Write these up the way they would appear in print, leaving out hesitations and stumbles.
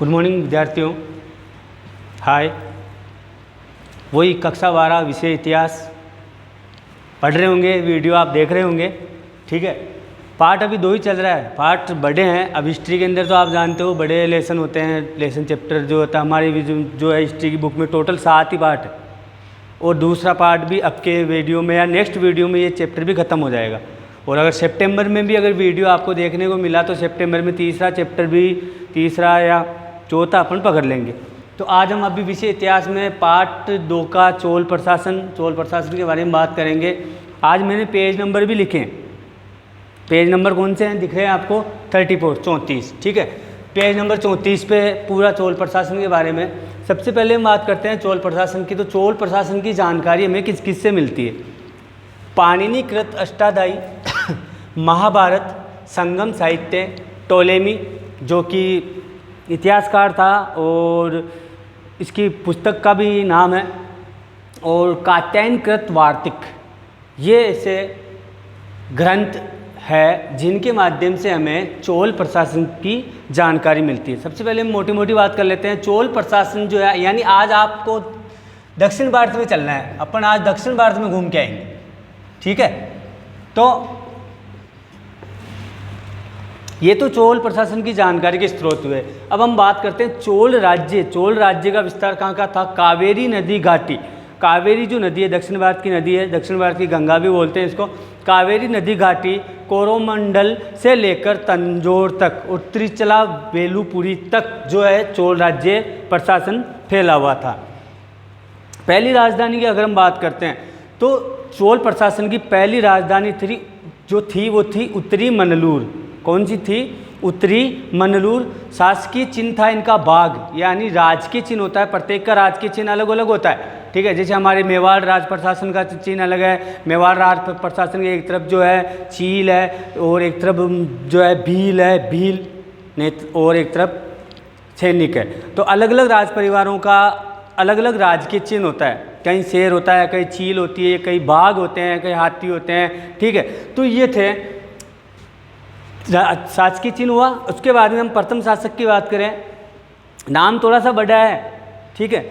Good morning विद्यार्थियों। हाय। वही कक्षा 12 विषय इतिहास पढ़ रहे होंगे, वीडियो आप देख रहे होंगे, ठीक है। पार्ट अभी 2 ही चल रहा है, पार्ट बड़े हैं। अब हिस्ट्री के अंदर तो आप जानते हो बड़े लेसन होते हैं, लेसन चैप्टर जो होता है हमारी भी जो है हिस्ट्री की बुक में टोटल 7 ही पार्ट है। और दूसरा पार्ट भी अब के वीडियो में या नेक्स्ट वीडियो में ये चैप्टर भी ख़त्म हो जाएगा। और अगर सितंबर में भी अगर वीडियो आपको देखने को मिला तो सितंबर में तीसरा चैप्टर भी, तीसरा या चौथा अपन पकड़ लेंगे। तो आज हम अभी विषय इतिहास में पार्ट 2 का चोल प्रशासन के बारे में बात करेंगे। आज मैंने पेज नंबर भी लिखे हैं। पेज नंबर कौन से हैं दिख रहे हैं आपको? 34, ठीक है। पेज नंबर 34 पे पूरा चोल प्रशासन के बारे में। सबसे पहले हम बात करते हैं चोल प्रशासन की। तो चोल प्रशासन की जानकारी हमें किस किस से मिलती है? पाणिनि कृत अष्टाध्यायी, महाभारत, संगम साहित्य, टोलेमी जो कि इतिहासकार था और इसकी पुस्तक का भी नाम है, और कात्यायन कृत वार्तिक, ये ऐसे ग्रंथ है जिनके माध्यम से हमें चोल प्रशासन की जानकारी मिलती है। सबसे पहले हम मोटी मोटी बात कर लेते हैं। चोल प्रशासन जो है, यानी आज आपको दक्षिण भारत में चलना है, अपन आज दक्षिण भारत में घूम के आएंगे, ठीक है। तो ये तो चोल प्रशासन की जानकारी के स्रोत हुए। अब हम बात करते हैं चोल राज्य का विस्तार कहाँ का था? कावेरी नदी घाटी। कावेरी जो नदी है दक्षिण भारत की नदी है, दक्षिण भारत की गंगा भी बोलते हैं इसको। कावेरी नदी घाटी कोरोमंडल से लेकर तंजौर तक और त्रिचला वेलुपुरी तक जो है चोल राज्य प्रशासन फैला हुआ था। पहली राजधानी की अगर हम बात करते हैं तो चोल प्रशासन की पहली राजधानी वो थी उत्तरी मनलूर। कौन सी थी? उत्तरी मनलूर। शासकीय चिन्ह था इनका बाघ, यानी राजकीय चिन्ह होता है, प्रत्येक का राजकीय चिन्ह अलग अलग होता है, ठीक है। जैसे हमारे मेवाड़ राज प्रशासन का चिन्ह अलग है। मेवाड़ राज प्रशासन के एक तरफ जो है चील है और एक तरफ जो है भील और एक तरफ सैनिक है। तो अलग अलग राज परिवारों का अलग अलग राजकीय चिन्ह होता है। कहीं शेर होता है, कहीं चील होती है, कहीं बाघ होते हैं, कहीं हाथी होते हैं, ठीक है। तो ये थे शासकीय चिन्ह हुआ। उसके बाद में हम प्रथम शासक की बात करें, नाम थोड़ा सा बड़ा है, ठीक है।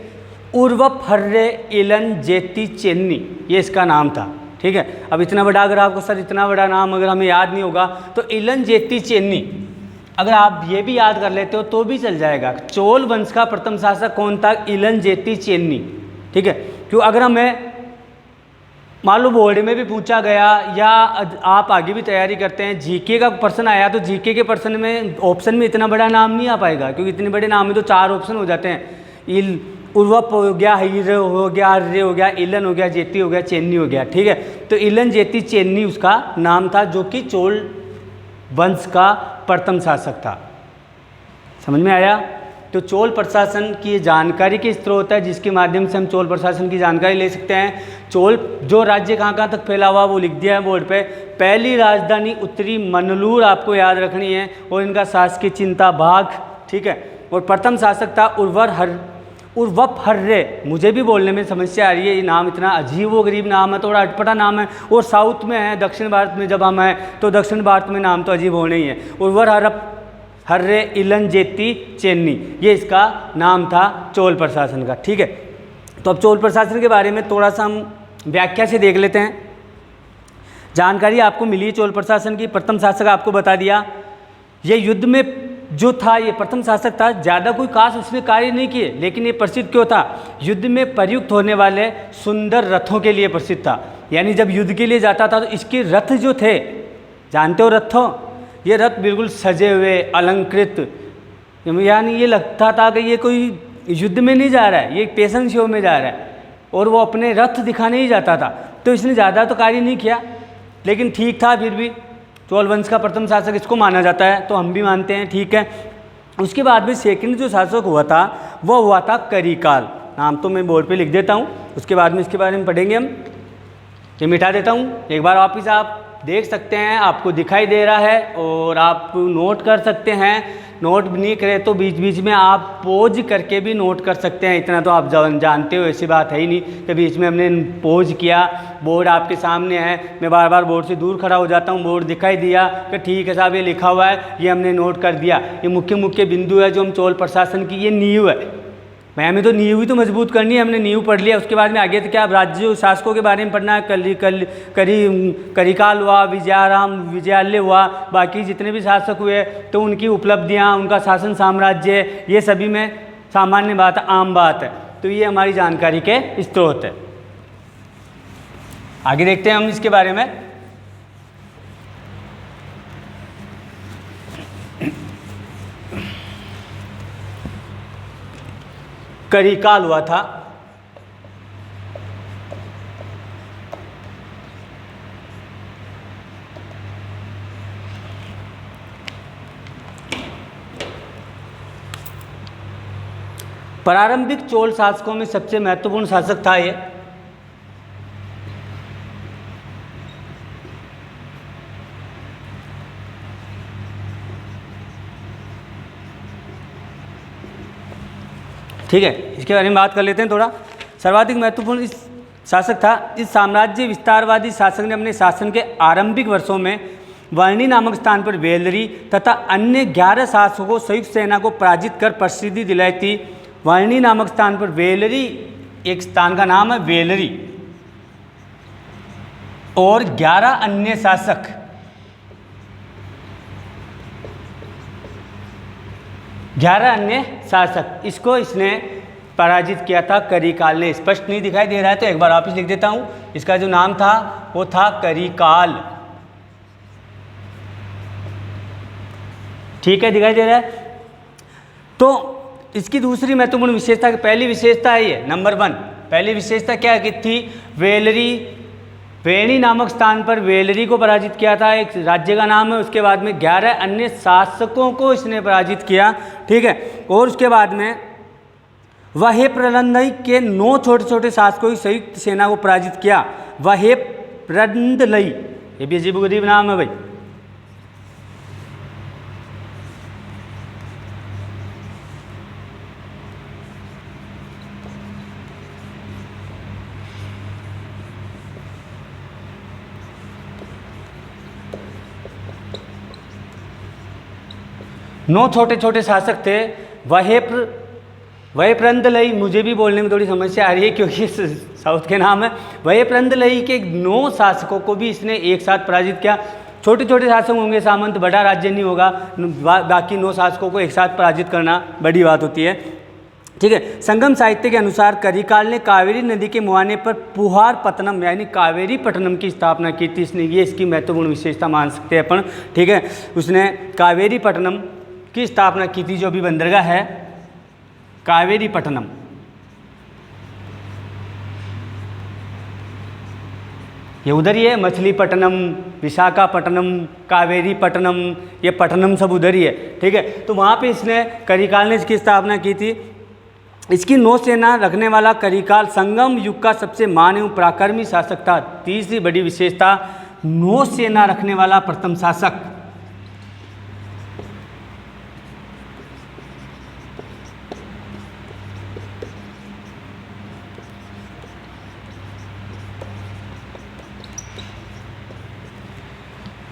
उर्वफर्रे इलन जेती चेन्नी, ये इसका नाम था, ठीक है। अब इतना बड़ा, अगर आपको सर इतना बड़ा नाम अगर हमें याद नहीं होगा तो इलन जेती चेन्नी अगर आप ये भी याद कर लेते हो तो भी चल जाएगा। चोल वंश का प्रथम शासक कौन था? इलन जेती चेन्नी, ठीक है। क्यों? अगर हमें मान लो बोर्ड में भी पूछा गया या आप आगे भी तैयारी करते हैं, जीके का प्रश्न आया तो जीके के प्रश्न में ऑप्शन में इतना बड़ा नाम नहीं आ पाएगा, क्योंकि इतने बड़े नाम में तो 4 ऑप्शन हो जाते हैं। उर्वप हो गया, हीर हो गया, हर्रे हो गया, इलन हो गया, जेती हो गया, चेन्नी हो गया, ठीक है। तो इलन जेती चेन्नी उसका नाम था, जो कि चोल वंश का प्रथम शासक था। समझ में आया? तो चोल प्रशासन की जानकारी के स्रोत है जिसके माध्यम से हम चोल प्रशासन की जानकारी ले सकते हैं। चोल जो राज्य कहाँ तक फैला हुआ वो लिख दिया है बोर्ड पे। पहली राजधानी उत्तरी मनलूर आपको याद रखनी है, और इनका शासकीय चिन्ह था बाघ, ठीक है। और प्रथम शासक था उर्वफर्रे। मुझे भी बोलने में समस्या आ रही है, ये नाम इतना अजीब व गरीब नाम है, थोड़ा अटपटा नाम है, और साउथ में है, दक्षिण भारत में जब हम हैं तो दक्षिण भारत में नाम तो अजीब होने ही है। हर्रे इलन जेती चेन्नी, ये इसका नाम था चोल प्रशासन का, ठीक है। तो अब चोल प्रशासन के बारे में थोड़ा सा हम व्याख्या से देख लेते हैं। जानकारी आपको मिली चोल प्रशासन की। प्रथम शासक आपको बता दिया। ये युद्ध में जो था, ये प्रथम शासक था, ज़्यादा कोई खास उसने कार्य नहीं किए, लेकिन ये प्रसिद्ध क्यों था? युद्ध में प्रयुक्त होने वाले सुंदर रथों के लिए प्रसिद्ध था। यानी जब युद्ध के लिए जाता था तो इसके रथ जो थे, जानते हो रथों, ये रथ बिल्कुल सजे हुए, अलंकृत, यानी ये लगता था कि ये कोई युद्ध में नहीं जा रहा है, ये एक पैशन शो में जा रहा है, और वो अपने रथ दिखाने ही जाता था। तो इसने ज़्यादा तो कार्य नहीं किया, लेकिन ठीक था। फिर भी चोल वंश का प्रथम शासक इसको माना जाता है, तो हम भी मानते हैं, ठीक है। उसके बाद में सेकंड जो शासक हुआ था वो हुआ था करिकाल। नाम तो मैं बोर्ड पे लिख देता हूँ, उसके बाद में इसके बारे में पढ़ेंगे हम। ये मिटा देता हूँ, एक बार वापिस आप देख सकते हैं, आपको दिखाई दे रहा है और आप नोट कर सकते हैं। नोट नहीं करें तो बीच बीच में आप पॉज करके भी नोट कर सकते हैं। इतना तो आप जानते हो, ऐसी बात है ही नहीं कि बीच में हमने पॉज किया। बोर्ड आपके सामने है, मैं बार बार बोर्ड से दूर खड़ा हो जाता हूँ, बोर्ड दिखाई दिया कि ठीक है साहब ये लिखा हुआ है, ये हमने नोट कर दिया। ये मुख्य मुख्य बिंदु है जो हम चोल प्रशासन की, ये नींव है। मैं हमें तो नींव ही तो मजबूत करनी है, हमने नींव पढ़ लिया। उसके बाद में आगे तो क्या, राज्य शासकों के बारे में पढ़ना है। करिकाल हुआ, विजयाराम विजयालय हुआ, बाकी जितने भी शासक हुए तो उनकी उपलब्धियां, उनका शासन साम्राज्य, ये सभी में सामान्य बात है, आम बात है। तो ये हमारी जानकारी के स्रोत है। आगे देखते हैं हम इसके बारे में। करिकाल हुआ था। प्रारंभिक चोल शासकों में सबसे महत्वपूर्ण शासक था ये। ठीक है, इसके बारे में बात कर लेते हैं थोड़ा। सर्वाधिक महत्वपूर्ण इस शासक था। इस साम्राज्य विस्तारवादी शासक ने अपने शासन के आरंभिक वर्षों में वर्णी नामक स्थान पर वेलरी तथा अन्य 11 शासकों को संयुक्त सेना को पराजित कर प्रसिद्धि दिलाई थी। वर्णी नामक स्थान पर वेलरी, एक स्थान का नाम है वेलरी, और 11 अन्य शासक, इसको इसने पराजित किया था करिकाल ने। स्पष्ट नहीं दिखाई दे रहा है तो एक बार वापस लिख देता हूं। इसका जो नाम था वो था करिकाल। ठीक है, दिखाई दे रहा है। तो इसकी दूसरी महत्वपूर्ण विशेषता, पहली विशेषता है ये नंबर 1। पहली विशेषता क्या की थी, वेणी नामक स्थान पर वेलरी को पराजित किया था, एक राज्य का नाम है। उसके बाद में 11 अन्य शासकों को इसने पराजित किया। ठीक है, और उसके बाद में वह प्रलंदई के 9 छोटे छोटे शासकों की संयुक्त सेना को पराजित किया। वह प्रलंदई, ये भी अजीब-ओ-गरीब नाम है भाई। नौ छोटे छोटे शासक थे। वह प्रंदलई, मुझे भी बोलने में थोड़ी समस्या आ रही है क्योंकि साउथ के नाम है। वह प्रंदलई के 9 शासकों को भी इसने एक साथ पराजित किया। छोटे छोटे शासक होंगे, सामंत, बड़ा राज्य नहीं होगा, बाकी 9 शासकों को एक साथ पराजित करना बड़ी बात होती है। ठीक है, संगम साहित्य के अनुसार करिकाल ने कावेरी नदी के मुहाने पर पुहार पत्तनम यानी कावेरी पट्टनम की स्थापना की थी इसने। ये इसकी महत्वपूर्ण विशेषता मान सकते हैं अपन। ठीक है, उसने कावेरी पट्टनम की स्थापना की थी, जो भी बंदरगाह है कावेरी पट्टनम। ये उधर ही है, मछलीपट्टनम, विशाखापट्टनम, कावेरी पट्टनम, ये पट्टनम सब उधर ही है। ठीक है, तो वहाँ पे इसने करिकाल ने इसकी स्थापना की थी। इसकी नौसेना रखने वाला करिकाल संगम युग का सबसे महान एवं पराक्रमी शासक था। तीसरी बड़ी विशेषता, नौसेना रखने वाला प्रथम शासक।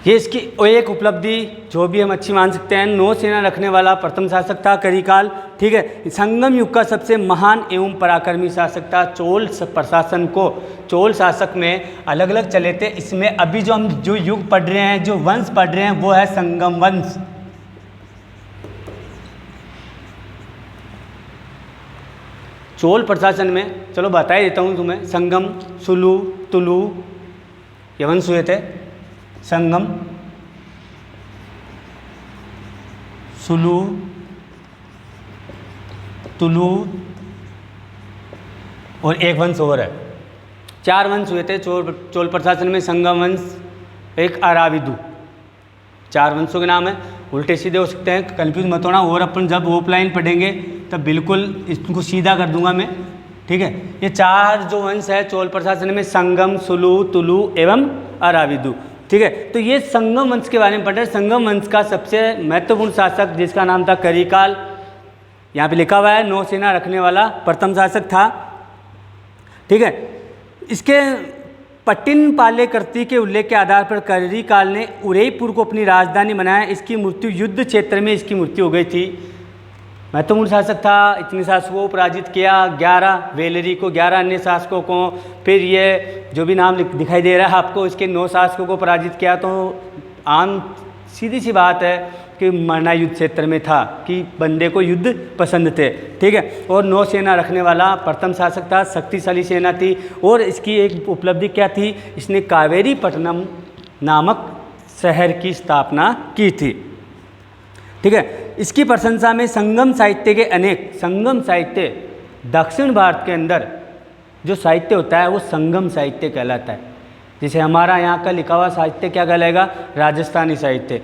ये इसकी एक उपलब्धि जो भी हम अच्छी मान सकते हैं। नौसेना रखने वाला प्रथम शासक था करिकाल। ठीक है, संगम युग का सबसे महान एवं पराक्रमी शासक था। चोल प्रशासन को, चोल शासक में अलग अलग चले थे। इसमें अभी जो हम जो युग पढ़ रहे हैं, जो वंश पढ़ रहे हैं, वो है संगम वंश। चोल प्रशासन में चलो बता ही देता हूँ तुम्हें। संगम, सुलू, तुलु, ये वंश हुए थे। संगम, सुलू, तुलु और एक वंश और है। 4 वंश हुए थे चोल प्रशासन में। संगम वंश, एक अराविदु। 4 वंशों के नाम है। उल्टे सीधे हो सकते हैं, कंफ्यूज मत होना। और अपन जब ऑफलाइन पढ़ेंगे तब बिल्कुल इसको सीधा कर दूंगा मैं। ठीक है, ये 4 जो वंश है चोल प्रशासन में, संगम, सुलू, तुलु एवं अराविदु। ठीक है। तो ये संगम वंश के बारे में पढ़ रहे हैं। संगम वंश का सबसे महत्वपूर्ण शासक जिसका नाम था करिकाल, यहाँ पे लिखा हुआ है, नौसेना रखने वाला प्रथम शासक था, ठीक है। इसके पट्टिन पाले कृति के उल्लेख के आधार पर करिकाल ने उदयपुर को अपनी राजधानी बनाया। इसकी मृत्यु युद्ध क्षेत्र में इसकी मृत्यु हो गई थी। महत्वपूर्ण शासक था, इतने शासकों को पराजित किया, 11 वेलरी को, 11 अन्य शासकों को, फिर ये जो भी नाम दिखाई दे रहा है आपको, इसके 9 शासकों को पराजित किया। तो आम सीधी सी बात है कि मरना युद्ध क्षेत्र में था, कि बंदे को युद्ध पसंद थे, ठीक है। और नौसेना रखने वाला प्रथम शासक था, शक्तिशाली सेना थी। और इसकी एक उपलब्धि क्या थी, इसने कावेरी पट्टनम नामक शहर की स्थापना की थी, ठीक है। इसकी प्रशंसा में संगम साहित्य के अनेक, संगम साहित्य दक्षिण भारत के अंदर जो साहित्य होता है वो संगम साहित्य कहलाता है। जैसे हमारा यहाँ का लिखा हुआ साहित्य क्या कहलाएगा, राजस्थानी साहित्य।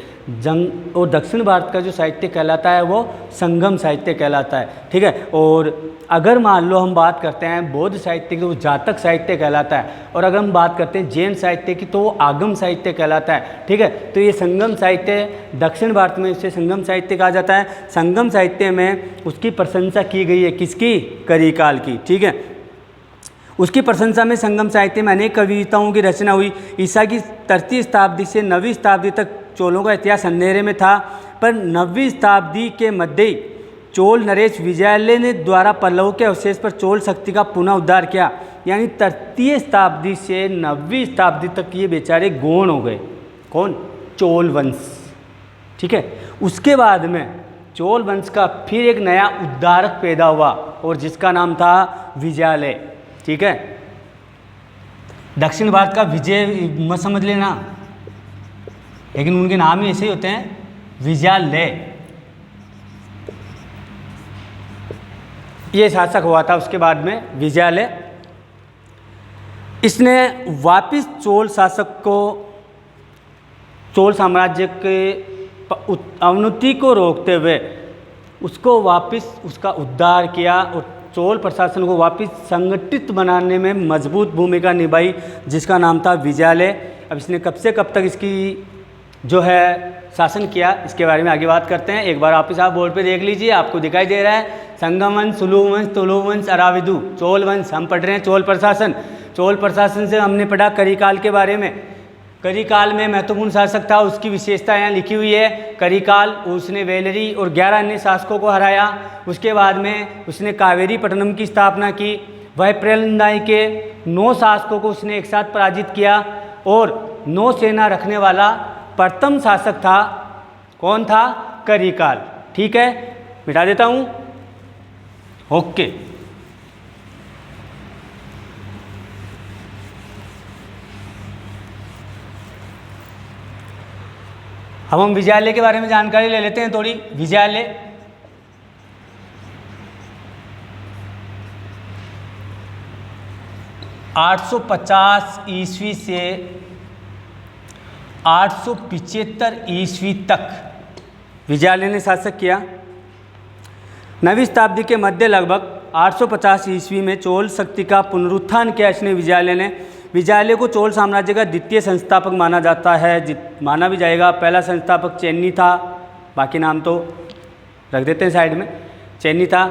और दक्षिण भारत का जो साहित्य कहलाता है वो संगम साहित्य कहलाता है, ठीक है। और अगर मान लो हम बात करते हैं बौद्ध साहित्य की तो वो जातक साहित्य कहलाता है, और अगर हम बात करते हैं जैन साहित्य की तो वो आगम साहित्य कहलाता है, ठीक है। तो ये संगम साहित्य दक्षिण भारत में इसे संगम साहित्य कहा जाता है। संगम साहित्य में उसकी प्रशंसा की गई है, किसकी, करिकाल की, ठीक है। उसकी प्रशंसा में संगम साहित्य में अनेक कविताओं की रचना हुई। ईसा की 3री शताब्दी से 9वीं शताब्दी तक चोलों का इतिहास अंधेरे में था, पर 9वीं शताब्दी के मध्य चोल नरेश विजयालय ने द्वारा पल्लवों के अवशेष पर चोल शक्ति का पुनः उद्धार किया। यानी 3री शताब्दी से 9वीं शताब्दी तक ये बेचारे गौण हो गए। कौन, चोल वंश, ठीक है। उसके बाद में चोल वंश का फिर एक नया उद्धारक पैदा हुआ और जिसका नाम था विजयालय, ठीक है। दक्षिण भारत का विजय मत समझ लेना, लेकिन उनके नाम ही ऐसे ही होते हैं, विजयालय। ये शासक हुआ था उसके बाद में विजयालय। इसने वापिस चोल शासक को, चोल साम्राज्य के अवनति को रोकते हुए उसको वापिस उसका उद्धार किया और चोल प्रशासन को वापस संगठित बनाने में मजबूत भूमिका निभाई, जिसका नाम था विजयालय। अब इसने कब से कब तक इसकी जो है शासन किया, इसके बारे में आगे बात करते हैं। एक बार वापस आप बोर्ड पे देख लीजिए, आपको दिखाई दे रहा है संगम वंश, सुलू वंश, तुलु वंश, अराविदु, चोल वंश। हम पढ़ रहे हैं चोल प्रशासन। चोल प्रशासन से हमने पढ़ा करिकाल के बारे में। करिकाल में महत्वपूर्ण शासक था, उसकी विशेषता यहाँ लिखी हुई है। करिकाल, उसने वेलरी और 11 अन्य शासकों को हराया। उसके बाद में उसने कावेरी पट्टनम की स्थापना की। वह प्रलंदाई के 9 शासकों को उसने एक साथ पराजित किया और नौसेना रखने वाला प्रथम शासक था। कौन था, करिकाल, ठीक है। मिटा देता हूँ, ओके। अब हम विजयालय के बारे में जानकारी ले लेते हैं थोड़ी। विजयालय (850 ईस्वी से 875 ईस्वी तक विजयालय ने शासक किया। 9वीं शताब्दी के मध्य लगभग 850 ईस्वी में चोल शक्ति का पुनरुत्थान किया इसने विजयालय ने। विजयालय को चोल साम्राज्य का द्वितीय संस्थापक माना जाता है, माना भी जाएगा। पहला संस्थापक चेन्नी था, बाकी नाम तो रख देते हैं साइड में। चेन्नी था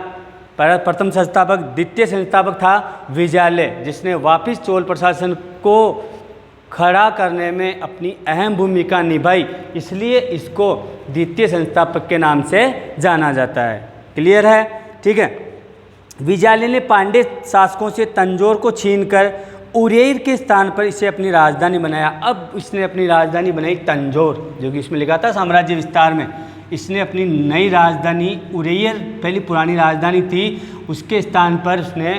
प्रथम संस्थापक, द्वितीय संस्थापक था विजयालय, जिसने वापस चोल प्रशासन को खड़ा करने में अपनी अहम भूमिका निभाई, इसलिए इसको द्वितीय संस्थापक के नाम से जाना जाता है। क्लियर है, ठीक है। विजयालय ने पांड्य शासकों से तंजौर को छीनकर उरेर के स्थान पर इसे अपनी राजधानी बनाया। अब इसने अपनी राजधानी बनाई तंजौर, जो कि इसमें लिखा था साम्राज्य विस्तार में। इसने अपनी नई राजधानी उरेर, पहली पुरानी राजधानी थी, उसके स्थान पर उसने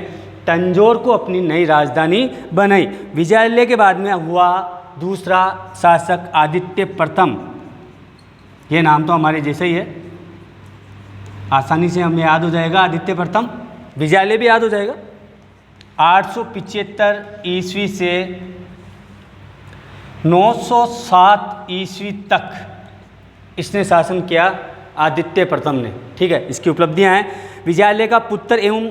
तंजौर को अपनी नई राजधानी बनाई। विजयालय के बाद में हुआ दूसरा शासक आदित्य प्रथम। ये नाम तो हमारे जैसे ही है, आसानी से हमें याद हो जाएगा। आदित्य प्रथम, विजयालय भी याद हो जाएगा। 875 ईस्वी से 907 ईस्वी तक इसने शासन किया आदित्य प्रथम ने, ठीक है। इसकी उपलब्धियां हैं। विजयालय का पुत्र एवं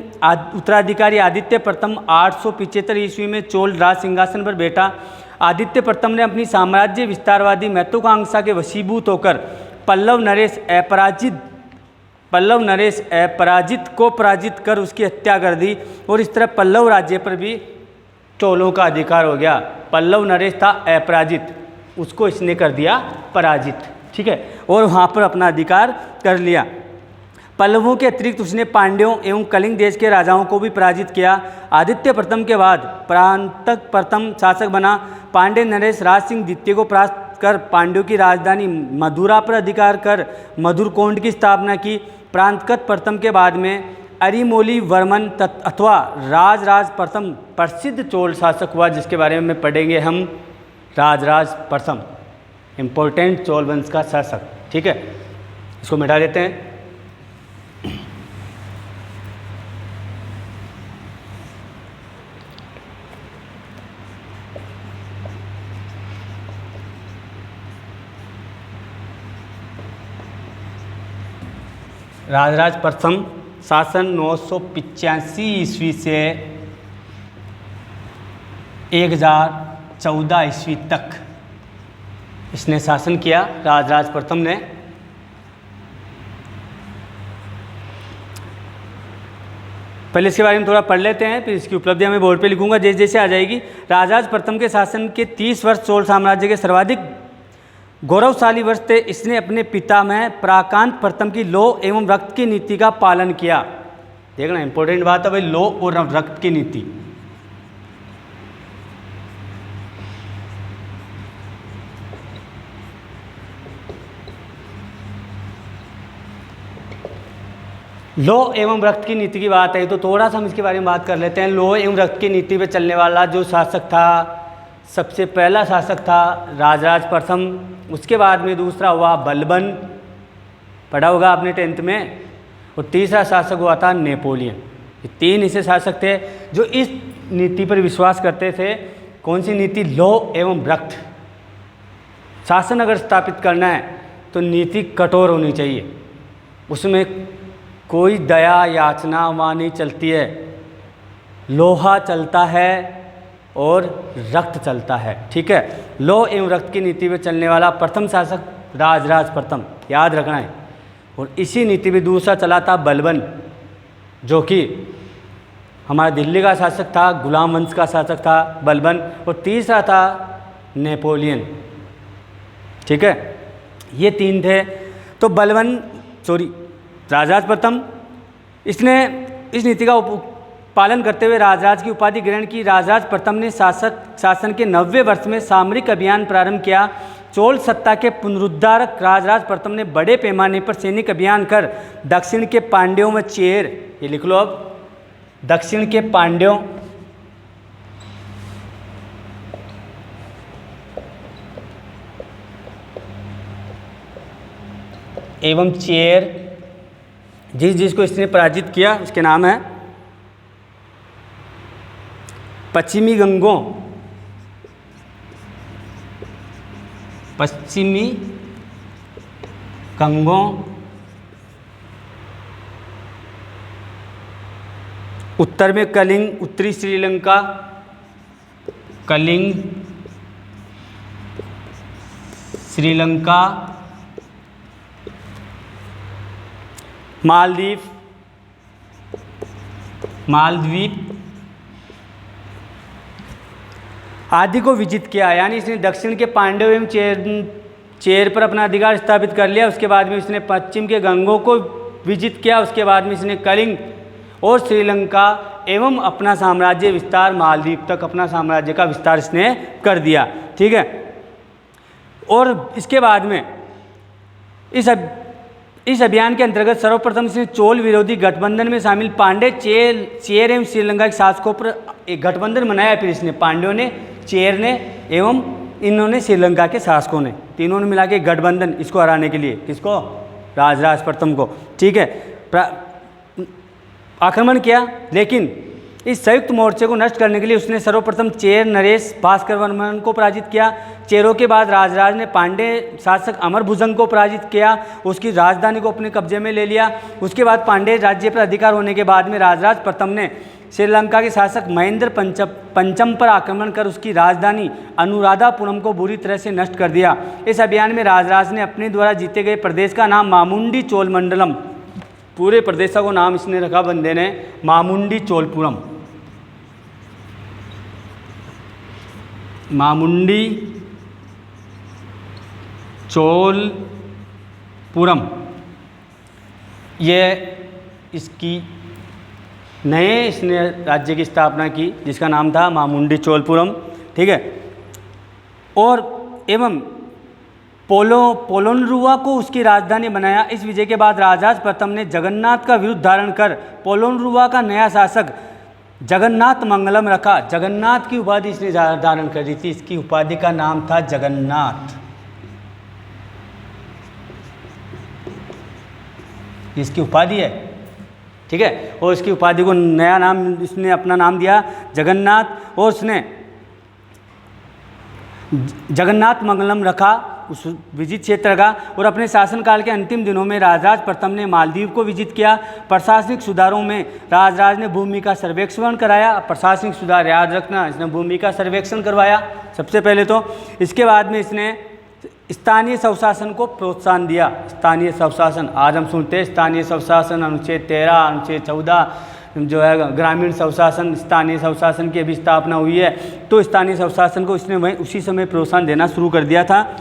उत्तराधिकारी आदित्य प्रथम 875 ईस्वी में चोल राज सिंहासन पर बैठा। आदित्य प्रथम ने अपनी साम्राज्य विस्तारवादी महत्वाकांक्षा के वशीभूत होकर पल्लव नरेश अपराजित को पराजित कर उसकी हत्या कर दी और इस तरह पल्लव राज्य पर भी चोलों का अधिकार हो गया। पल्लव नरेश था अपराजित, उसको इसने कर दिया पराजित, ठीक है, और वहाँ पर अपना अधिकार कर लिया। पल्लवों के अतिरिक्त उसने पांड्यों एवं कलिंग देश के राजाओं को भी पराजित किया। आदित्य प्रथम के बाद परांतक प्रथम शासक बना। पांड्य नरेश राज सिंह द्वितीय को परास्त कर पांड्यों की राजधानी मधुरा पर अधिकार कर मधुरकोंड की स्थापना की। प्रांतकत प्रथम के बाद में अरिमोली वर्मन अथवा राजराज प्रथम प्रसिद्ध चोल शासक हुआ, जिसके बारे में पढ़ेंगे हम। राजराज प्रथम इम्पोर्टेंट चोल वंश का शासक, ठीक है, इसको मिटा देते हैं। राजराज प्रथम शासन 985 ईस्वी से 1014 ईस्वी तक इसने शासन किया। राजराज प्रथम ने पहले इसके बारे में थोड़ा पढ़ लेते हैं, फिर इसकी उपलब्धियां मैं बोर्ड पे लिखूंगा जैसे जैसे आ जाएगी। राजराज प्रथम के शासन के 30 वर्ष चोल साम्राज्य के सर्वाधिक गौरवशाली वर्ष थे। इसने अपने पितामह प्राकांत प्रथम की लौह एवं रक्त की नीति का पालन किया। देखना इंपॉर्टेंट बात है भाई, लौह और रक्त की नीति। लौह एवं रक्त की नीति की बात है तो थोड़ा सा हम इसके बारे में बात कर लेते हैं। लौह एवं रक्त की नीति पे चलने वाला जो शासक था, सबसे पहला शासक था राजराज प्रथम, उसके बाद में दूसरा हुआ बलबन, पढ़ा होगा आपने 10th में, और तीसरा शासक हुआ था नेपोलियन। ये 3 ऐसे शासक थे जो इस नीति पर विश्वास करते थे। कौन सी नीति? लौह एवं रक्त। शासन अगर स्थापित करना है तो नीति कठोर होनी चाहिए, उसमें कोई दया याचना वहाँ नहीं चलती है। लोहा चलता है और रक्त चलता है, ठीक है। लौह एवं रक्त की नीति पे चलने वाला प्रथम शासक राजराज प्रथम, याद रखना है। और इसी नीति पे दूसरा चला था बलबन, जो कि हमारा दिल्ली का शासक था, गुलाम वंश का शासक था बलबन। और तीसरा था नेपोलियन, ठीक है। ये 3 थे। तो राजराज प्रथम, इसने इस नीति का पालन करते हुए राजराज की उपाधि ग्रहण की। राजराज प्रथम ने शासन के 90वें वर्ष में सामरिक अभियान प्रारंभ किया। चोल सत्ता के पुनरुद्धारक राजराज प्रथम ने बड़े पैमाने पर सैनिक अभियान कर दक्षिण के पांड्यों में चेर, ये लिख लो अब, दक्षिण के पांड्यों एवं चेर, जिसको इसने पराजित किया उसके नाम है पश्चिमी गंगों, उत्तर में कलिंग, उत्तरी श्रीलंका, कलिंग, श्रीलंका, मालद्वीप आदि को विजित किया। यानी इसने दक्षिण के पांड्यों एवं चेर पर अपना अधिकार स्थापित कर लिया। उसके बाद में इसने पश्चिम के गंगों को विजित किया। उसके बाद में इसने कलिंग और श्रीलंका एवं अपना साम्राज्य विस्तार मालदीव तक अपना साम्राज्य का विस्तार इसने कर दिया, ठीक है। और इसके बाद में इस अभियान के अंतर्गत सर्वप्रथम इसने चोल विरोधी गठबंधन में शामिल पांड्य, चेर एवं श्रीलंका के शासकों पर एक गठबंधन बनाया। फिर इसने पांड्यों ने, चेर ने एवं इन्होंने श्रीलंका के शासकों ने, तीनों ने मिला के गठबंधन इसको हराने के लिए, किसको? राजराज प्रथम को, ठीक है। आक्रमण किया, लेकिन इस संयुक्त मोर्चे को नष्ट करने के लिए उसने सर्वप्रथम चेर नरेश भास्कर वर्मन को पराजित किया। चेरों के बाद राजराज ने पांड्य शासक अमरभुजंग को पराजित किया, उसकी राजधानी को अपने कब्जे में ले लिया। उसके बाद पांड्य राज्य पर अधिकार होने के बाद में राजराज प्रथम ने श्रीलंका के शासक महेंद्र पंचम पर आक्रमण कर उसकी राजधानी अनुराधापुरम को बुरी तरह से नष्ट कर दिया। इस अभियान में राजराज ने अपने द्वारा जीते गए प्रदेश का नाम मामुंडी चोलमंडलम, पूरे प्रदेशों को नाम इसने रखा बंदे ने मामुंडी चोलपुरम, मामुंडी चोलपुरम। ये इसकी नए इसने राज्य की स्थापना की जिसका नाम था मामुंडी चोलपुरम, ठीक है। और एवं पोलोनरुवा को उसकी राजधानी बनाया। इस विजय के बाद राजराज प्रथम ने जगन्नाथ का विरुद्ध धारण कर पोलोनरुवा का नया शासक जगन्नाथ मंगलम रखा। जगन्नाथ की उपाधि इसने धारण कर दी थी, इसकी उपाधि का नाम था जगन्नाथ। इसकी उपाधि है, ठीक है। और इसकी उपाधि को नया नाम इसने अपना नाम दिया जगन्नाथ, और उसने जगन्नाथ मंगलम रखा उस विजित क्षेत्र का। और अपने शासनकाल के अंतिम दिनों में राजराज प्रथम ने मालदीव को विजित किया। प्रशासनिक सुधारों में राजराज ने भूमि का सर्वेक्षण कराया। प्रशासनिक सुधार याद रखना, इसने भूमि का सर्वेक्षण करवाया सबसे पहले तो। इसके बाद में इसने स्थानीय स्वशासन को प्रोत्साहन दिया। स्थानीय स्वशासन आज हम सुनते हैं, स्थानीय स्वशासन अनुच्छेद 13, अनुच्छेद 14 जो है ग्रामीण स्वशासन, स्थानीय स्वशासन की अभी स्थापना हुई है। तो स्थानीय स्वशासन को इसने वहीं उसी समय प्रोत्साहन देना शुरू कर दिया था।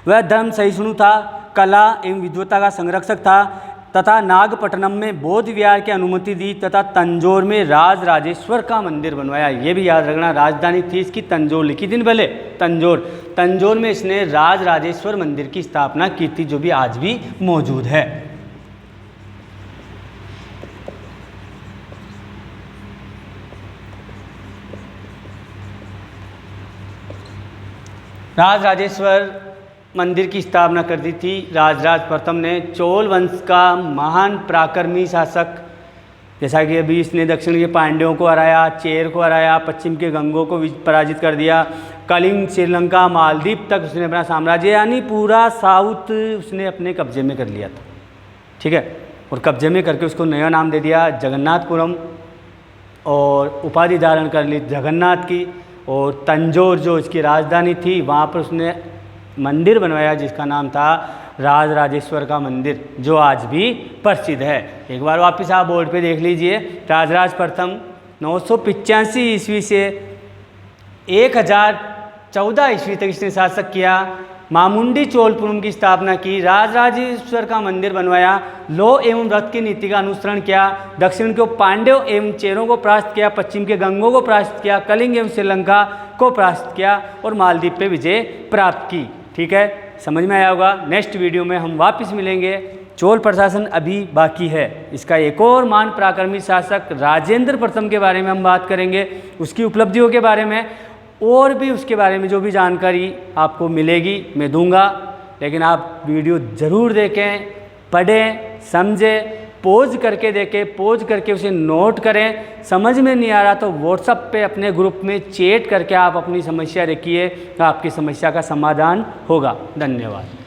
वह धर्म सहिष्णु था, कला एवं विद्वता का संरक्षक था तथा नागपट्टनम में बौद्ध विहार की अनुमति दी तथा तंजौर में राज राजेश्वर का मंदिर बनवाया। ये भी याद रखना, राजधानी थी इसकी तंजौर, लिखी दिन पहले तंजौर में इसने राज राजेश्वर मंदिर की स्थापना की थी, जो भी आज भी मौजूद है। राज राजेश्वर मंदिर की स्थापना कर दी थी राजराज प्रथम ने। चोल वंश का महान पराक्रमी शासक, जैसा कि अभी इसने दक्षिण के पांड्यों को हराया, चेर को हराया, पश्चिम के गंगों को पराजित कर दिया, कलिंग, श्रीलंका, मालदीव तक उसने अपना साम्राज्य यानी पूरा साउथ उसने अपने कब्जे में कर लिया था, ठीक है। और कब्जे में करके उसको नया नाम दे दिया जगन्नाथपुरम, और उपाधि धारण कर ली जगन्नाथ की। और तंजौर जो इसकी राजधानी थी, वहाँ पर उसने मंदिर बनवाया जिसका नाम था राज राजेश्वर का मंदिर, जो आज भी प्रसिद्ध है। एक बार वापस आप बोर्ड पे देख लीजिए। राजराज प्रथम 985 ईस्वी से 1014 ईस्वी तक इसने शासक किया। मामुंडी चोलपुरम की स्थापना की, राज राजेश्वर का मंदिर बनवाया, लौ एवं रथ की नीति का अनुसरण किया, दक्षिण को पांड्यों एवं चेरों को परास्त किया, पश्चिम के गंगों को परास्त किया, कलिंग एवं श्रीलंका को परास्त किया और मालदीव पे विजय प्राप्त की। ठीक है, समझ में आया होगा। नेक्स्ट वीडियो में हम वापस मिलेंगे। चोल प्रशासन अभी बाकी है, इसका एक और महान पराक्रमी शासक राजेंद्र प्रथम के बारे में हम बात करेंगे, उसकी उपलब्धियों के बारे में और भी उसके बारे में जो भी जानकारी आपको मिलेगी मैं दूंगा। लेकिन आप वीडियो ज़रूर देखें, पढ़ें, समझें, पोज करके देखें, पोज करके उसे नोट करें। समझ में नहीं आ रहा तो व्हाट्सएप पे अपने ग्रुप में चैट करके आप अपनी समस्या रखिए, आपकी समस्या का समाधान होगा। धन्यवाद।